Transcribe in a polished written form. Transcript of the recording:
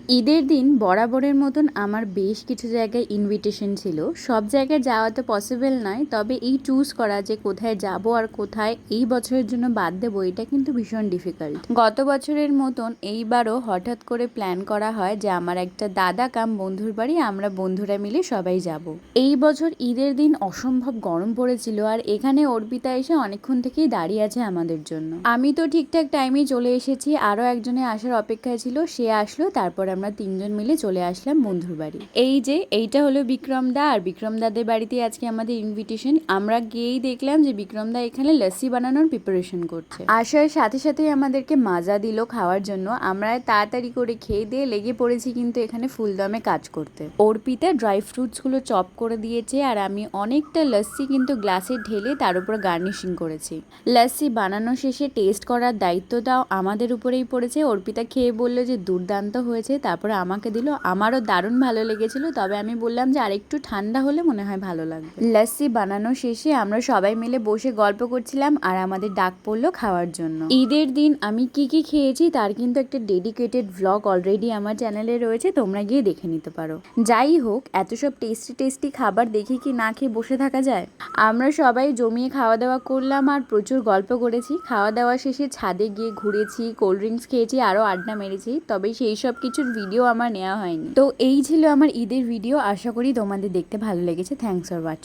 ঈদের দিন বরাবরের মতন আমার বেশ কিছু জায়গায় ইনভিটেশন ছিল। সব জায়গায় যাওয়া তো পসিবল নয়, তবে এই চুজ করা যে কোথায় যাব আর কোথায় এই বছরের জন্য বাদ দেবো, এটা কিন্তু ভীষণ ডিফিকাল্ট। গত বছরের মতন এইবারও হঠাৎ করে প্ল্যান করা হয় যে আমার একটা দাদা কাম বন্ধুর বাড়ি, আমরা বন্ধুরা মিলে সবাই যাব। এই বছর ঈদের দিন অসম্ভব গরম পড়েছিল, আর এখানে অর্পিতা এসে অনেকক্ষণ থেকেই দাঁড়িয়ে আছে আমাদের জন্য। আমি তো ঠিকঠাক টাইমেই চলে এসেছি, আরও একজনের আসার অপেক্ষায় ছিল, সে আসলো, তারপর আমরা তিনজন মিলে চলে আসলাম বন্ধুর বাড়ি। এই যে এইটা হলো বিক্রম দা, আর বিক্রম দাদের বাড়িতে আজকে আমাদের ইনভিটেশন। আমরা গিয়েই দেখলাম যে বিক্রম দা এখানে লস্যি বানানোর প্রিপারেশন করছে। আসার সাথে সাথেই আমাদেরকে মাজা দিল খাওয়ার জন্য। আমরা তাড়াতাড়ি করে খেয়ে দিয়ে লেগে পড়েছি কিন্তু এখানে ফুলদমে কাজ করতে। অর্পিতা ড্রাই ফ্রুটস গুলো চপ করে দিয়েছে, আর আমি অনেকটা লস্যি কিন্তু গ্লাসে ঢেলে তার উপর গার্নিশিং করেছি। লস্যি বানানো শেষে টেস্ট করার দায়িত্বটাও আমাদের উপরেই পড়েছে। অর্পিতা খেয়ে বললো যে দুর্দান্ত হয়েছে, তারপরে আমাকে দিল। আমারও দারুণ ভালো লেগেছিল, তবে আমি বললাম যে আরেকটু ঠান্ডা হলে মনে হয় ভালো লাগবে। লস্যি বানানো শেষে আমরা সবাই মিলে বসে গল্প করছিলাম, আর আমাদের ডাক পড়লো খাওয়ার জন্য। ঈদের দিন আমি কি কি খেয়েছি তার কিন্তু একটা ডেডিকেটেড ভ্লগ অলরেডি আমার চ্যানেলে রয়েছে, তোমরা গিয়ে দেখে নিতে পারো। যাই হোক, এত সব টেস্টি টেস্টি খাবার দেখে কি না খেয়ে বসে থাকা যায়? আমরা সবাই জমিয়ে খাওয়া দাওয়া করলাম আর প্রচুর গল্প করেছি। খাওয়া দাওয়া শেষে ছাদে গিয়ে ঘুরেছি, কোল্ড ড্রিঙ্কস খেয়েছি, আরও আড্ডা মেরেছি, তবে সেই সব কিছুর ভিডিও আমার নেওয়া হয়নি। তো এই ছিল আমার ঈদের ভিডিও, আশা করি তোমাদের দেখতে ভালো লেগেছে। Thanks for watching.